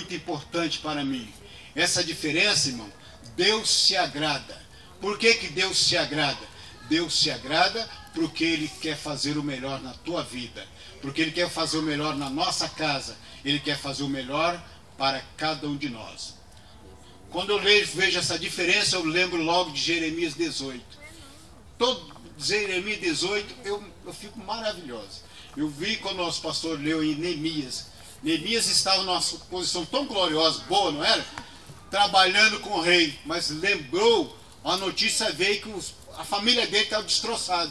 muito importante para mim. Essa diferença, irmão, Deus se agrada. Por que que Deus se agrada? Deus se agrada porque Ele quer fazer o melhor na tua vida. Porque Ele quer fazer o melhor na nossa casa. Ele quer fazer o melhor para cada um de nós. Quando eu vejo essa diferença, eu lembro logo de Jeremias 18. Todo Jeremias 18, eu fico maravilhoso. Eu vi quando o nosso pastor leu em Neemias. Neemias estava numa posição tão gloriosa, boa, não era? Trabalhando com o rei, mas lembrou, a notícia veio que a família dele estava destroçada.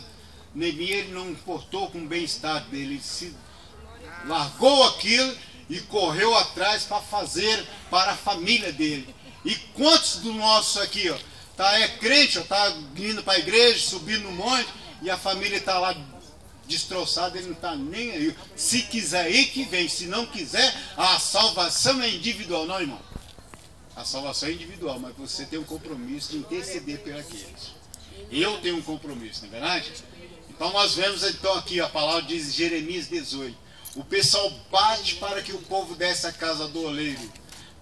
Neemias ele não importou com o bem-estar dele, ele se largou aquilo e correu atrás para fazer para a família dele. E quantos do nosso aqui, ó, é crente, ó, tá indo para a igreja, subindo no monte, e a família está lá destroçada, ele não está nem aí. Se quiser ir, que vem. Se não quiser, a salvação é individual, não, irmão? A salvação é individual, mas você tem um compromisso de interceder por aqueles. Eu tenho um compromisso, não é verdade? Então nós vemos então aqui, a palavra diz Jeremias 18. O pessoal bate para que o povo desse a casa do oleiro.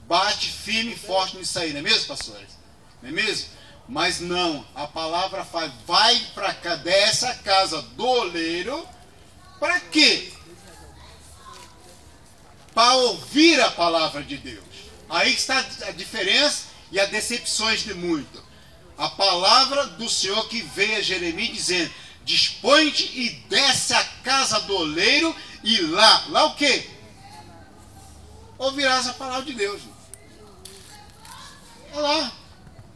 Bate firme e forte nisso aí, não é mesmo, pastores? Não é mesmo? Mas não, a palavra faz, vai para cá, dessa casa do oleiro, para quê? Para ouvir a palavra de Deus. Aí está a diferença e as decepções de muito. A palavra do Senhor que veio a Jeremias dizendo: dispõe-te e desce a casa do oleiro, e lá o quê? Ouvirás a palavra de Deus. É lá.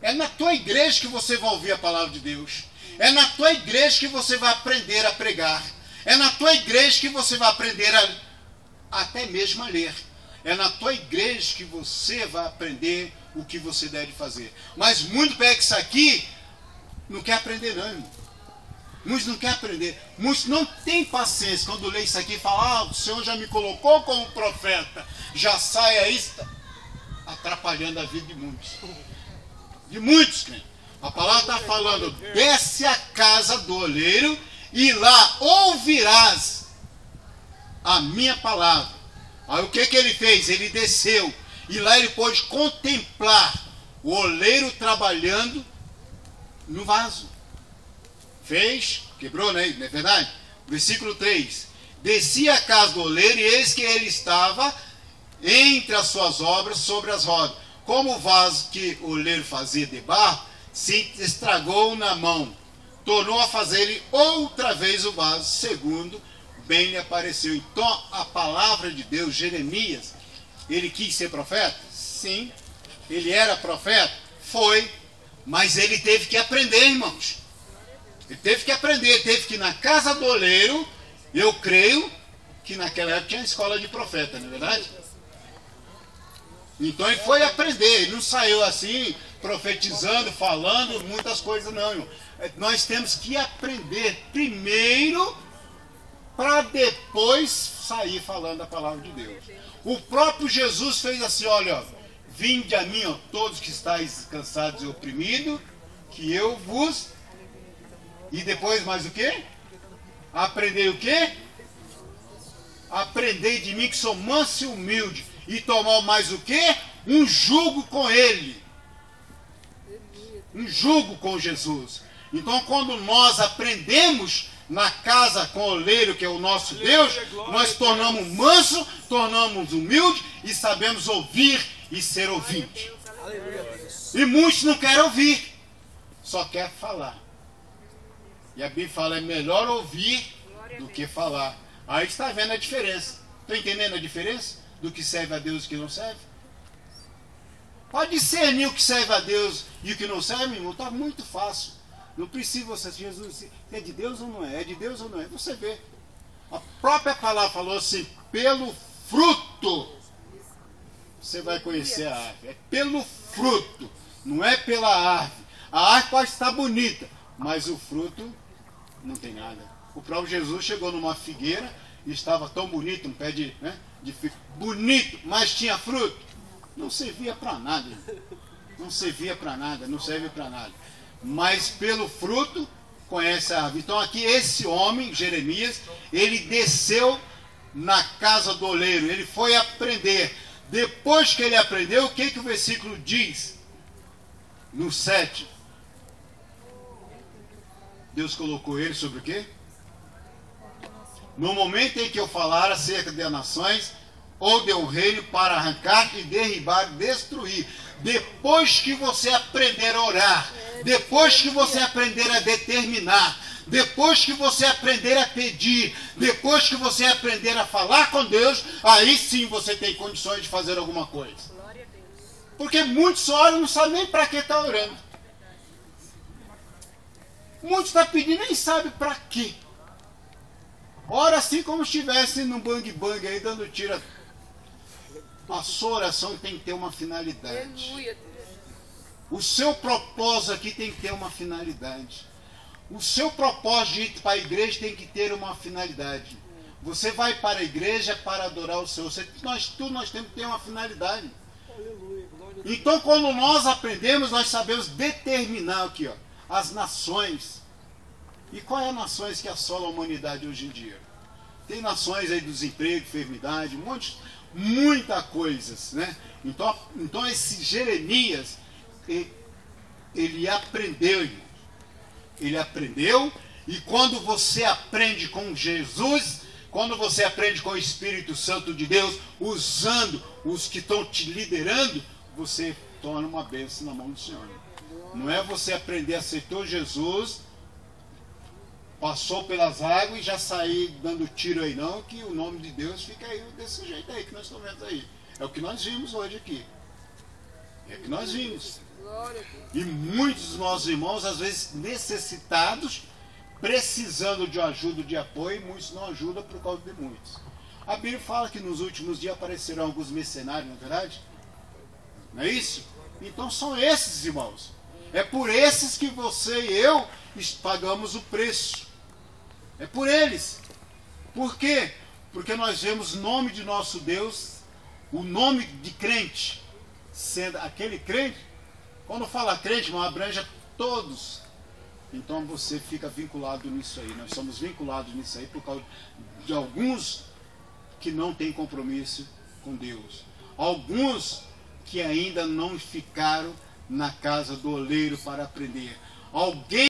É na tua igreja que você vai ouvir a palavra de Deus. É na tua igreja que você vai aprender a pregar. É na tua igreja que você vai aprender até mesmo a ler. É na tua igreja que você vai aprender o que você deve fazer. Mas muito pega isso aqui, não quer aprender não, irmão. Muitos não querem aprender. Muitos não têm paciência quando lê isso aqui e fala: o Senhor já me colocou como profeta. Já sai aí, está atrapalhando a vida de muitos. De muitos, crentes. A palavra está falando: desce a casa do oleiro e lá ouvirás a minha palavra. Aí o que ele fez? Ele desceu e lá ele pôde contemplar o oleiro trabalhando no vaso. Fez, quebrou, né? Não é verdade? Versículo 3. Descia a casa do oleiro e eis que ele estava entre as suas obras sobre as rodas. Como o vaso que o oleiro fazia de barro se estragou na mão, tornou a fazer-lhe outra vez o vaso, segundo bem lhe apareceu. Então a palavra de Deus, Jeremias, ele quis ser profeta? Sim. Ele era profeta? Foi. Mas ele teve que aprender, irmãos. Ele teve que aprender, teve que ir na casa do oleiro. Eu creio que naquela época tinha escola de profeta, não é verdade? Então ele foi aprender, ele não saiu assim, profetizando, falando muitas coisas, não, irmão. Nós temos que aprender primeiro, para depois sair falando a palavra de Deus. O próprio Jesus fez assim: olha, vinde a mim, ó, todos que estáis cansados e oprimidos, que eu vos... E depois mais o quê? Aprendei o quê? Aprendei de mim que sou manso e humilde, e tomar mais o quê? Um jugo com ele. Um jugo com Jesus. Então quando nós aprendemos na casa com o oleiro, que é o nosso Deus, nós tornamos manso, tornamos humilde e sabemos ouvir e ser ouvinte. E muitos não querem ouvir, só querem falar. E a Bíblia fala: é melhor ouvir do que falar. Aí está vendo a diferença. Está entendendo a diferença do que serve a Deus e o que não serve? Pode discernir o que serve a Deus e o que não serve, irmão. Está muito fácil. Não precisa você, Jesus, é de Deus ou não é? É de Deus ou não é? Você vê. A própria palavra falou assim: pelo fruto você vai conhecer a árvore. É pelo fruto, não é pela árvore. A árvore pode estar bonita, mas o fruto não tem nada. O próprio Jesus chegou numa figueira e estava tão bonito, um pé de bonito, mas tinha fruto. Não servia para nada. Não servia para nada, não serve para nada. Mas pelo fruto conhece a árvore. Então aqui esse homem, Jeremias, ele desceu na casa do oleiro, ele foi aprender. Depois que ele aprendeu, o que o versículo diz? No 7. Deus colocou ele sobre o quê? No momento em que eu falar acerca de nações, ou de um reino para arrancar e derribar, destruir. Depois que você aprender a orar, depois que você aprender a determinar, depois que você aprender a pedir, depois que você aprender a falar com Deus, aí sim você tem condições de fazer alguma coisa. Porque muitos oram e não sabem nem para que está orando. Muitos estão pedindo e nem sabem para quê. Ora assim como se estivesse num bang-bang aí dando tiro. A sua oração tem que ter uma finalidade. O seu propósito aqui tem que ter uma finalidade. O seu propósito de ir para a igreja tem que ter uma finalidade. Você vai para a igreja para adorar o Senhor. Tudo nós temos que ter uma finalidade. Então, quando nós aprendemos, nós sabemos determinar aqui, ó, as nações. E quais as nações que assolam a humanidade hoje em dia? Tem nações aí do desemprego, enfermidade, muita coisas, né? Então esse Jeremias, ele aprendeu, irmão. Ele aprendeu, e quando você aprende com Jesus, quando você aprende com o Espírito Santo de Deus, usando os que estão te liderando, você torna uma bênção na mão do Senhor. Não é você aprender, aceitou Jesus, passou pelas águas e já sair dando tiro aí, não, que o nome de Deus fica aí desse jeito aí que nós estamos vendo aí. É o que nós vimos hoje aqui. É o que nós vimos. E muitos dos nossos irmãos, às vezes necessitados, precisando de ajuda, de apoio, e muitos não ajudam por causa de muitos. A Bíblia fala que nos últimos dias aparecerão alguns mercenários, não é verdade? Não é isso? Então são esses, irmãos. É por esses que você e eu pagamos o preço. É por eles. Por quê? Porque nós vemos o nome de nosso Deus, o nome de crente, sendo aquele crente. Quando fala crente, não abrange a todos. Então você fica vinculado nisso aí. Nós somos vinculados nisso aí por causa de alguns que não têm compromisso com Deus. Alguns que ainda não ficaram na casa do oleiro para aprender. Alguém